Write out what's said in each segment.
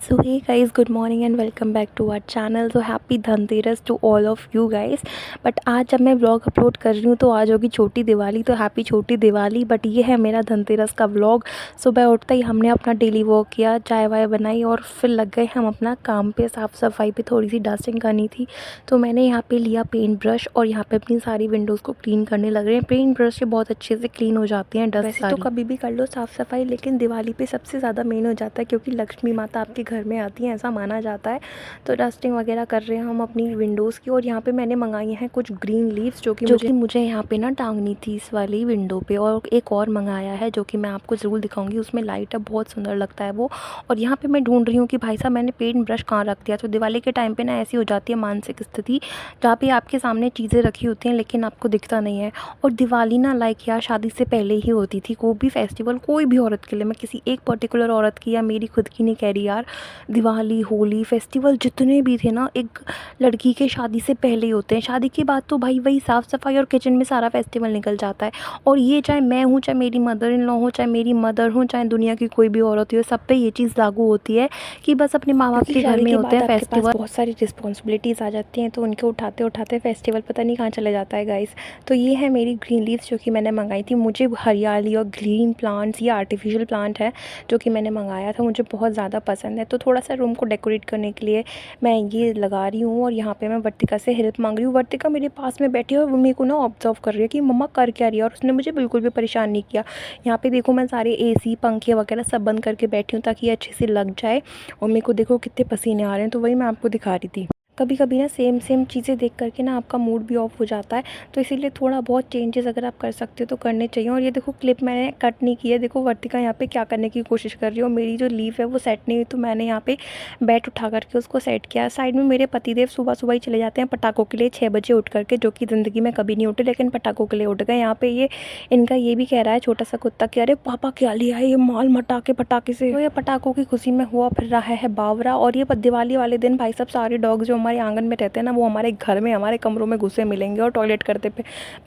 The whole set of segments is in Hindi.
So hey guys, good morning and welcome back to our channel. So happy Dhanteras to all of you guys. But आज जब मैं व्लॉग अपलोड कर रही हूँ तो आज होगी छोटी दिवाली, तो हैप्पी छोटी दिवाली। बट ये है मेरा धनतेरस का व्लॉग। सुबह उठते ही हमने अपना डेली वॉक किया, चाय वाय बनाई और फिर लग गए हम अपना काम पे। साफ़ सफाई पे थोड़ी सी डस्टिंग करनी थी तो मैंने यहाँ पे लिया पेंट ब्रश और यहाँ पे अपनी सारी विंडोज़ को क्लीन करने लग रहे हैं। पेंट ब्रश से बहुत अच्छे से क्लीन हो जाती हैं डस्ट। वैसे तो कभी भी कर लो साफ़ सफाई, लेकिन दिवाली पे सबसे ज़्यादा मेन हो जाता है क्योंकि लक्ष्मी माता आपके घर में आती हैं, ऐसा माना जाता है। तो डस्टिंग वगैरह कर रहे हैं हम अपनी विंडोज़ की। और यहाँ पे मैंने मंगाई हैं कुछ ग्रीन लीव्स जो कि मुझे यहाँ पे ना टांगनी थी इस वाली विंडो पे। और एक और मंगाया है जो कि मैं आपको ज़रूर दिखाऊंगी, उसमें लाइट है, बहुत सुंदर लगता है वो। और यहाँ पे मैं ढूंढ रही हूँ कि भाई साहब मैंने पेंट ब्रश कहाँ रख दिया। तो दिवाली के टाइम पे ना ऐसी हो जाती है मानसिक स्थिति जहाँ पे आपके सामने चीज़ें रखी होती हैं लेकिन आपको दिखता नहीं है। और दिवाली ना लाइक यार शादी से पहले ही होती थी। कोई भी फेस्टिवल कोई भी औरत के लिए, मैं किसी एक पर्टिकुलर औरत की या मेरी खुद की नहीं कह रही यार, दिवाली होली फेस्टिवल जितने भी थे ना एक लड़की के शादी से पहले ही होते हैं। शादी के बाद तो भाई वही साफ़ सफाई और किचन में सारा फेस्टिवल निकल जाता है। और ये चाहे मैं हूँ, चाहे मेरी मदर इन लॉ हो, चाहे मेरी मदर हो, चाहे दुनिया की कोई भी औरत हो, सब पे ये चीज़ लागू होती है कि बस अपने माँ बाप के घर में होते हैं फेस्टिवल, बहुत सारी रिस्पॉन्सिबिलिटीज़ आ जाती हैं तो उनके उठाते उठाते फेस्टिवल पता नहीं कहाँ चले जाता है गाइस। तो ये है मेरी ग्रीन लीव्स जो कि मैंने मंगाई थी। मुझे हरियाली और ग्रीन प्लांट्स, ये आर्टिफिशियल प्लांट है जो कि मैंने मंगाया था, मुझे बहुत ज़्यादा पसंद है। तो थोड़ा सा रूम को डेकोरेट करने के लिए मैं ये लगा रही हूँ। और यहाँ पे मैं वर्तिका से हेल्प मांग रही हूँ। वर्तिका मेरे पास में बैठी है और वो मेरे को ना ऑब्जर्व कर रही है कि मम्मा कर क्या रही है, और उसने मुझे बिल्कुल भी परेशान नहीं किया। यहाँ पे देखो मैं सारे एसी पंखे वगैरह सब बंद करके बैठी हूँ ताकि ये अच्छे से लग जाए। और मेरे को देखो कितने पसीने आ रहे हैं, तो वही मैं आपको दिखा रही थी। कभी कभी ना सेम चीज़ें देख करके ना आपका मूड भी ऑफ हो जाता है, तो इसीलिए थोड़ा बहुत चेंजेस अगर आप कर सकते हो तो करने चाहिए। और ये देखो क्लिप मैंने कट नहीं की है। देखो वर्तिका यहाँ पे क्या करने की कोशिश कर रही है और मेरी जो लीफ है वो सेट नहीं हुई, तो मैंने यहाँ पे बैट उठा करके उसको सेट किया। साइड में मेरे पतिदेव सुबह सुबह ही चले जाते हैं पटाखों के लिए 6 बजे उठ करके, जो कि ज़िंदगी में कभी नहीं उठे लेकिन पटाखों के लिए उठ गए। यहाँ पे ये इनका ये भी कह रहा है छोटा सा कुत्ता कि अरे पापा क्या लिया है ये माल मटाके पटाखे से। तो ये पटाखों की खुशी में हुआ फिर रहा है बावरा। और ये दिवाली वाले दिन भाई सब सारे डॉग जो हमारे आंगन में रहते हैं ना वो हमारे घर में हमारे कमरों में घुसे मिलेंगे और टॉयलेट करते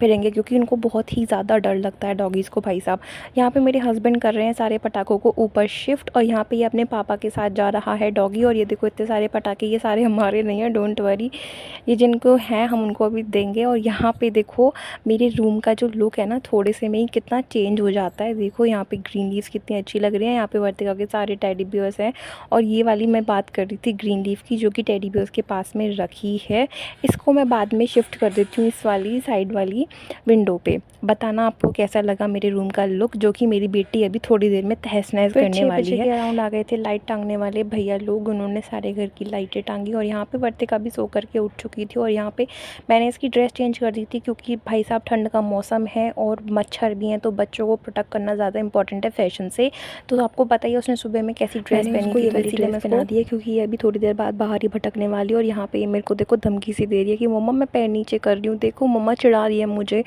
फिरेंगे क्योंकि उनको बहुत ही ज़्यादा डर लगता है डॉगीज़ को भाई साहब। यहाँ पे मेरे हस्बैंड कर रहे हैं सारे पटाखों को ऊपर शिफ्ट, और यहाँ पे ये अपने पापा के साथ जा रहा है डॉगी। और ये देखो इतने सारे पटाखे, ये सारे हमारे नहीं हैं, डोंट वरी, ये जिनको हैं हम उनको अभी देंगे। और यहाँ पे देखो मेरे रूम का जो लुक है ना थोड़े से में ही कितना चेंज हो जाता है। देखो यहाँ पे ग्रीन लीव्स कितनी अच्छी लग रही हैं। यहाँ पे वर्तिका के सारे टेडी बियर्स हैं। और ये वाली मैं बात कर रही थी ग्रीन लीफ की जो कि टेडी बियर्स के पास में रखी है। इसको मैं बाद में शिफ्ट कर देती हूँ इस वाली साइड वाली विंडो पे। बताना आपको कैसा लगा मेरे रूम का लुक, जो कि मेरी बेटी अभी थोड़ी देर में तहस नहस करने वाली है। अराउंड आ गए थे लाइट टांगने वाले भैया लोग, उन्होंने सारे घर की लाइटें टांगी। और यहाँ पे वर्तिका भी सो करके उठ चुकी थी। और यहाँ पे मैंने इसकी ड्रेस चेंज कर दी थी क्योंकि भाई साहब ठंड का मौसम है और मच्छर भी हैं, तो बच्चों को प्रोटेक्ट करना ज़्यादा इंपॉर्टेंट है फैशन से। तो आपको पता ही है उसने सुबह में कैसी ड्रेस पहनी थी, तो इसीलिए मैं पहना दी है क्योंकि ये अभी थोड़ी देर बाद बाहर ही भटकने वाली है। और यहाँ पे ये मेरे को देखो धमकी सी दे रही है कि मम्मा मैं पैर नीचे कर रही हूँ, देखो मम्मा चिढ़ा रही है मुझे।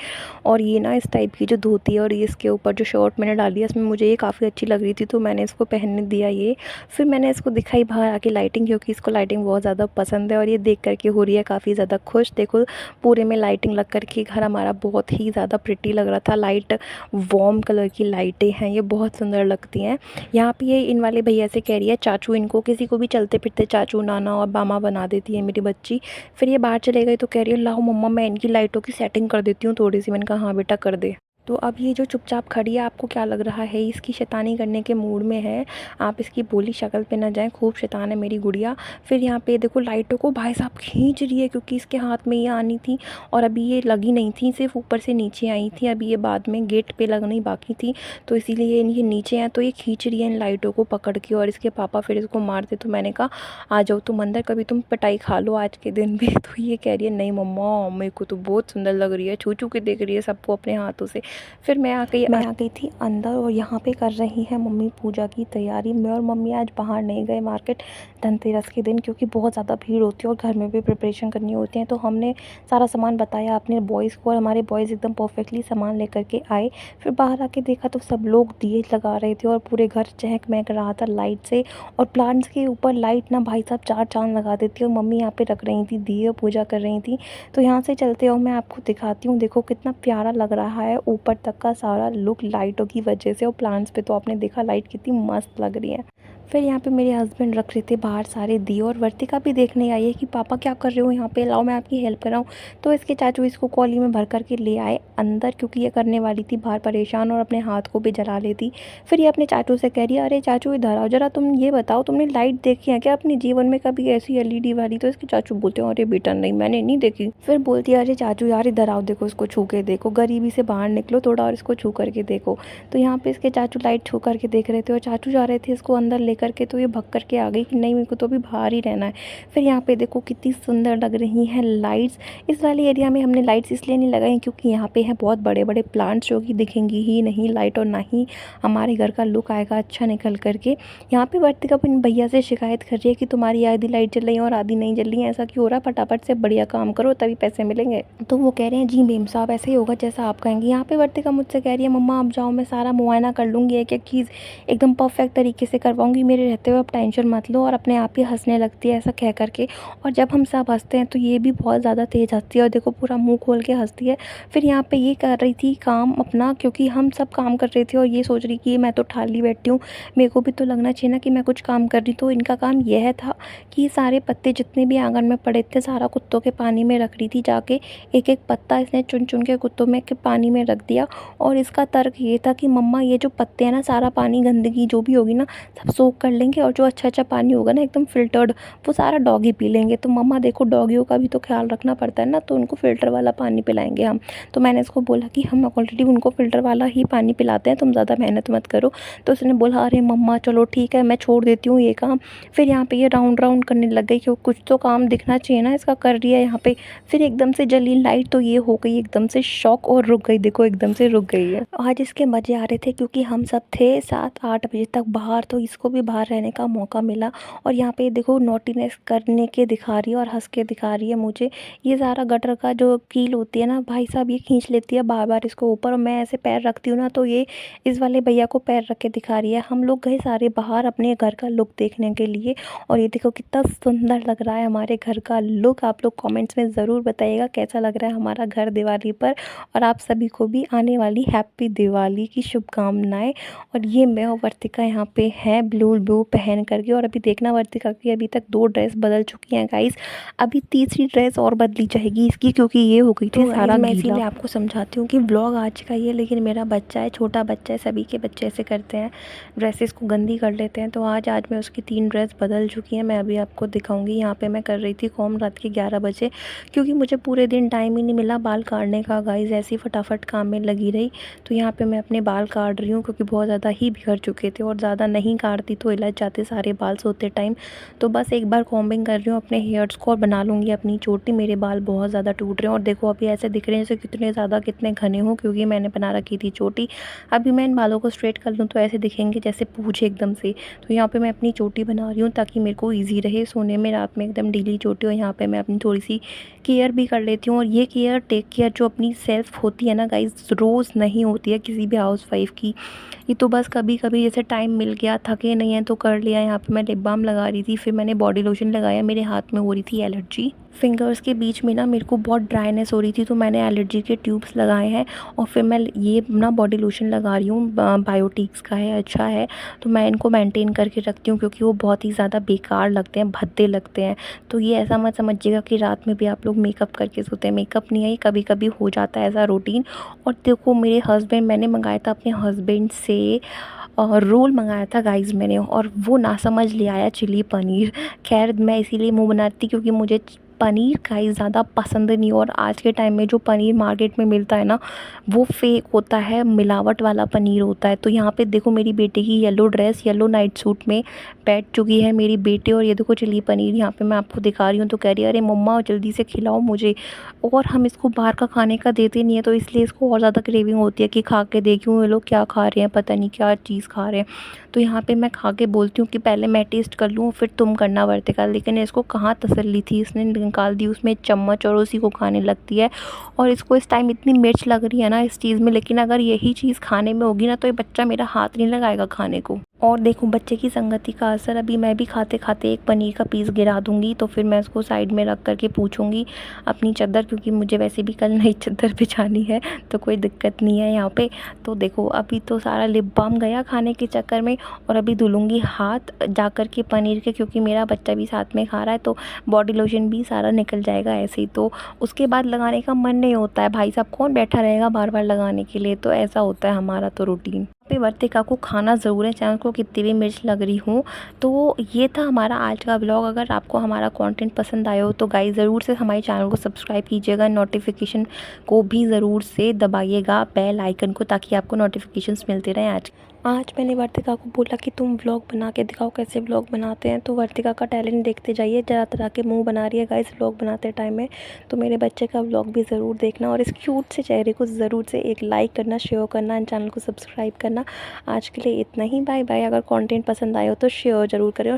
और ये ना इस टाइप की जो धोती है और ये इसके ऊपर जो शर्ट मैंने डाली है इसमें मुझे ये काफ़ी अच्छी लग रही थी, तो मैंने इसको पहनने दिया ये। फिर मैंने इसको दिखाई बाहर आके लाइटिंग, क्योंकि इसको लाइटिंग बहुत ज़्यादा पसंद है और ये देख करके हो रही है काफ़ी ज़्यादा खुश। देखो पूरे में लाइटिंग लग करके घर हमारा बहुत ही ज़्यादा प्रिटी लग रहा था। लाइट वार्म कलर की लाइटें हैं, ये बहुत सुंदर लगती हैं। यहाँ पे ये इन वाले भैया से कह रही है चाचू, इनको किसी को भी चलते फिरते चाचू नाना और मामा बना देती है मेरी बच्ची। फिर ये बाहर चले गए तो कह रही है लाओ मम्मा मैं इनकी लाइटों की सेटिंग कर देती हूँ थोड़ी सी। मैंने कहा हाँ बेटा कर दे। तो अब ये जो चुपचाप खड़ी है आपको क्या लग रहा है, इसकी शैतानी करने के मूड में है। आप इसकी बोली शक्ल पे ना जाएं, खूब शैतान है मेरी गुड़िया। फिर यहाँ पे देखो लाइटों को भाई साहब खींच रही है क्योंकि इसके हाथ में ये आनी थी और अभी ये लगी नहीं थी, सिर्फ ऊपर से नीचे आई थी। अभी ये बाद में गेट पे लगनी बाकी थी, तो इसीलिए ये नीचे हैं। तो ये खींच रही है इन लाइटों को पकड़ के और इसके पापा फिर इसको मारते। तो मैंने कहा आ जाओ तुम अंदर, कभी तुम पिटाई खा लो आज के दिन भी। तो ये कह रही है नहीं मम्मा मेरे को तो बहुत सुंदर लग रही है, छू छू के देख रही है सबको अपने हाथों से। फिर मैं आ गई थी अंदर और यहाँ पे कर रही है मम्मी पूजा की तैयारी। मैं और मम्मी आज बाहर नहीं गए मार्केट धनतेरस के दिन क्योंकि बहुत ज़्यादा भीड़ होती है और घर में भी प्रिपरेशन करनी होती है। तो हमने सारा सामान बताया अपने बॉयज़ को और हमारे बॉयज़ एकदम परफेक्टली सामान लेकर के आए। फिर बाहर आके देखा तो सब लोग दिए लगा रहे थे और पूरे घर चहक महक रहा था लाइट से। और प्लांट्स के ऊपर लाइट ना भाई साहब 4 चाँद लगा देती है। और मम्मी यहाँ पे रख रही थी दिए, पूजा कर रही थी। तो यहाँ से चलते हो मैं आपको दिखाती हूँ, देखो कितना प्यारा लग रहा है ऊपर तक का सारा लुक लाइटों की वजह से। और प्लांट्स पे तो आपने देखा लाइट कितनी मस्त लग रही है। फिर यहाँ पे मेरे हस्बैंड रख रहे थे बाहर सारे दिए और वर्तिका भी देखने आई है कि पापा क्या कर रहे हो यहाँ पे, लाओ मैं आपकी हेल्प कर रहा हूँ। तो इसके चाचू इसको कॉली में भर करके ले आए अंदर, क्योंकि ये करने वाली थी बाहर परेशान और अपने हाथ को भी जला लेती। फिर ये अपने चाचू से कह रही है, अरे चाचू इधर आओ जरा, तुम ये बताओ तुमने लाइट देखी है क्या अपने जीवन में कभी ऐसी एलईडी वाली? तो इसके चाचू बोलते हैं, अरे बेटा नहीं, मैंने नहीं देखी। फिर बोलती है, अरे चाचू यार इधर आओ, देखो इसको छू के देखो, गरीबी से बाहर निकलो थोड़ा और इसको छू करके देखो। तो यहाँ पे इसके चाचू लाइट छू करके देख रहे थे और चाचू जा रहे थे इसको अंदर लेकर के, तो ये भग करके आ गई कि नहीं मेरे को तो अभी बाहर ही रहना है। फिर यहाँ पे देखो कितनी सुंदर लग रही हैं लाइट्स। इस वाले एरिया में हमने लाइट्स इसलिए नहीं लगाई क्योंकि यहाँ पे हैं बहुत बड़े बड़े प्लांट्स जो कि दिखेंगी ही नहीं लाइट, और ना ही हमारे घर का लुक आएगा अच्छा निकल करके। यहाँ पे वर्तिका अपने भैया से शिकायत कर रही है कि तुम्हारी आधी लाइट जल रही है और आधी नहीं जल रही है, ऐसा क्यों हो रहा है, फटाफट से बढ़िया काम करो तभी पैसे मिलेंगे। तो वो कह रहे हैं, जी मेम साहब ऐसे ही होगा जैसा आप कहेंगे। यहाँ पे वर्तिका मुझसे कह रही है, मम्मा आप जाओ, मैं सारा मुआयना कर लूँगी, एक एक चीज़ एकदम परफेक्ट तरीके से करवाऊँगी, मेरे रहते हुए आप टेंशन मत लो। और अपने आप ही हंसने लगती है ऐसा कह करके। और जब हम सब हंसते हैं तो ये भी बहुत ज़्यादा तेज़ हंसती है और देखो पूरा मुँह खोल के हंसती है। फिर यहाँ पे ये कर रही थी काम अपना, क्योंकि हम सब काम कर रहे थे और ये सोच रही कि मैं तो ठाली बैठी हूँ, मेरे को भी तो लगना चाहिए ना कि मैं कुछ काम कर रही। तो इनका काम यह था कि सारे पत्ते जितने भी आंगन में पड़े थे सारा कुत्तों के पानी में रख रही थी जाके। एक एक पत्ता इसने चुन चुन के कुत्तों में के पानी में रख दिया। और इसका तर्क ये था कि मम्मा ये जो पत्ते हैं ना, सारा पानी गंदगी जो भी होगी ना सब सोख कर लेंगे, और जो अच्छा अच्छा पानी होगा ना एकदम फिल्टर्ड, वो सारा डॉगी पी लेंगे। तो मम्मा देखो डॉगियों का भी तो ख्याल रखना पड़ता है ना, तो उनको फ़िल्टर वाला पानी पिलाएंगे हम। तो मैंने इसको बोला कि हम ऑलरेडी उनको फ़िल्टर वाला ही पानी पिलाते हैं, तुम ज़्यादा मेहनत मत करो। तो उसने बोला, अरे मम्मा चलो ठीक है मैं छोड़ देती हूँ ये काम। फिर यहाँ पे ये राउंड राउंड करने लग गई कि कुछ तो काम दिखना चाहिए ना इसका, कर रही है यहाँ पे। फिर एकदम से जली लाइट तो ये हो गई एकदम से शॉक और रुक गई, देखो एकदम से रुक गई है। आज इसके मज़े आ रहे थे क्योंकि हम सब थे 7-8 बजे तक बाहर, तो इसको भी बाहर रहने का मौका मिला। और यहाँ पे देखो नॉटीनेस करने के दिखा रही है और हंस के दिखा रही है मुझे। ये सारा गटर का जो कील होती है ना भाई साहब, ये खींच लेती है बार बार इसको ऊपर, और मैं ऐसे पैर रखती हूँ ना तो ये इस वाले भैया को पैर रख के दिखा रही है। हम लोग गए सारे बाहर अपने घर का लुक देखने के लिए, और ये देखो कितना सुंदर लग रहा है हमारे घर का लुक। आप लोग कमेंट्स में ज़रूर बताइएगा कैसा लग रहा है हमारा घर दिवाली पर। और आप सभी को भी आने वाली हैप्पी दिवाली की शुभकामनाएं। और ये मैं और वर्तिका यहाँ पे हैं ब्लू ब्लू पहन करके। और अभी देखना वर्तिका की अभी तक 2 ड्रेस बदल चुकी हैं गाइस, अभी तीसरी ड्रेस और बदली जाएगी इसकी, क्योंकि ये हो गई थी तो सारा मैं इसीलिए आपको समझाती हूँ कि ब्लॉग आज का ही है, लेकिन मेरा बच्चा है, छोटा बच्चा है, सभी के बच्चे ऐसे करते हैं, ड्रेसेस को गंदी कर लेते हैं। तो आज मैं उसकी 3 ड्रेस बदल चुकी हैं, मैं अभी आपको दिखाऊंगी। यहाँ पे मैं कर रही थी कॉम रात के 11 बजे, क्योंकि मुझे पूरे दिन टाइम ही नहीं मिला बाल काटने का गाइस, ऐसे ही फटाफट काम में लगी रही। तो यहाँ पे मैं अपने बाल काट रही हूँ क्योंकि बहुत ज़्यादा ही बिखर चुके थे, और ज़्यादा नहीं काटती तो हिलत जाते सारे बाल सोते टाइम। तो बस एक बार कॉम्बिंग कर रही हूँ अपने हेयर्स को और बना लूँगी अपनी चोटी। मेरे बाल बहुत ज़्यादा टूट रहे हैं और देखो अभी ऐसे दिख रहे हैं जैसे कितने घने हों, क्योंकि मैंने बना रखी थी चोटी। अभी मैं इन बालों को स्ट्रेट कर लूँ तो ऐसे दिखेंगे जैसे पूँछ एकदम से। तो यहाँ पे मैं अपनी चोटी बना रही हूँ ताकि मेरे को ईजी रहे सोने में, रात में एकदम ढीली चोटी। और यहाँ पे मैं अपनी थोड़ी सी केयर भी कर लेती हूँ। और ये केयर टेक केयर जो अपनी सेल्फ होती है ना गाइस, रोज़ नहीं होती है किसी भी हाउसवाइफ की। ये तो बस कभी कभी जैसे टाइम मिल गया, थके नहीं हैं तो कर लिया। यहाँ पे मैं लिप बाम लगा रही थी, फिर मैंने बॉडी लोशन लगाया, मेरे हाथ में हो रही थी एलर्जी, फिंगर्स के बीच में ना मेरे को बहुत ड्राइनेस हो रही थी, तो मैंने एलर्जी के ट्यूब्स लगाए हैं। और फिर मैं ये ना बॉडी लोशन लगा रही हूँ, बायोटिक्स का है, अच्छा है। तो मैं इनको मेंटेन करके रखती हूँ क्योंकि वो बहुत ही ज़्यादा बेकार लगते हैं, भद्दे लगते हैं। तो ये ऐसा मत समझिएगा कि रात में भी आप लोग मेकअप करके सोते हैं, मेकअप नहीं है, ये कभी कभी हो जाता है ऐसा रूटीन। और देखो मेरे हस्बैंड, मैंने मंगाया था अपने हस्बैंड से और रोल मंगाया था गाइस मैंने, और वो ना समझ ले आया चिली पनीर। खैर मैं इसीलिए मुँह बनाती थी क्योंकि मुझे पनीर गाइस ज़्यादा पसंद नहीं। और आज के टाइम में जो पनीर मार्केट में मिलता है ना वो फेक होता है, मिलावट वाला पनीर होता है। तो यहाँ पे देखो मेरी बेटे की yellow dress, yellow night suit में बैठ चुकी है मेरी बेटी, और ये देखो चिली पनीर यहाँ पे मैं आपको दिखा रही हूँ। तो कह रही है अरे मम्मा जल्दी से खिलाओ मुझे। और हम इसको बाहर का खाने का देते नहीं है, तो इसलिए इसको और ज़्यादा क्रेविंग होती है कि खा के देखूँ ये लोग क्या खा रहे हैं, पता नहीं क्या चीज़ खा रहे हैं। तो यहाँ पे मैं खा के बोलती हूँ कि पहले मैं टेस्ट कर लूँ फिर तुम करना वर्तिका। लेकिन इसको कहाँ तसल्ली थी, इसने निकाल दी उसमें चम्मच और उसी को खाने लगती है। और इसको इस टाइम इतनी मिर्च लग रही है ना इस चीज़ में, लेकिन अगर यही चीज़ खाने में होगी ना तो ये बच्चा मेरा हाथ नहीं लगाएगा खाने को। और देखो बच्चे की संगति का असर, अभी मैं भी खाते खाते एक पनीर का पीस गिरा दूंगी, तो फिर मैं उसको साइड में रख करके पूछूंगी अपनी चद्दर, क्योंकि मुझे वैसे भी कल नई चद्दर बिछानी है, तो कोई दिक्कत नहीं है यहाँ पे। तो देखो अभी तो सारा लिप बाम गया खाने के चक्कर में, और अभी धुलूंगी हाथ जा कर के पनीर के, क्योंकि मेरा बच्चा भी साथ में खा रहा है, तो बॉडी लोशन भी सारा निकल जाएगा ऐसे ही। तो उसके बाद लगाने का मन नहीं होता है, भाई साहब कौन बैठा रहेगा बार बार लगाने के लिए, तो ऐसा होता है हमारा तो रूटीन। पे वर्तिका को खाना ज़रूर है, चाहे उसको कितनी भी मिर्च लग रही हो। तो ये था हमारा आज का व्लॉग। अगर आपको हमारा कंटेंट पसंद आया हो तो गाइस ज़रूर से हमारे चैनल को सब्सक्राइब कीजिएगा, नोटिफिकेशन को भी ज़रूर से दबाइएगा बेल आइकन को, ताकि आपको नोटिफिकेशंस मिलते रहें। आज मैंने वर्तिका को बोला कि तुम व्लॉग बना के दिखाओ कैसे व्लॉग बनाते हैं, तो वर्तिका का टैलेंट देखते जाइए, तरह तरह के मुंह बना रही है गाइस व्लॉग बनाते टाइम में। तो मेरे बच्चे का व्लॉग भी ज़रूर देखना, और इस क्यूट से चेहरे को ज़रूर से एक लाइक करना, शेयर करना एंड चैनल को सब्सक्राइब करना। आज के लिए इतना ही, बाय बाय। अगर कंटेंट पसंद आए हो तो शेयर ज़रूर करें और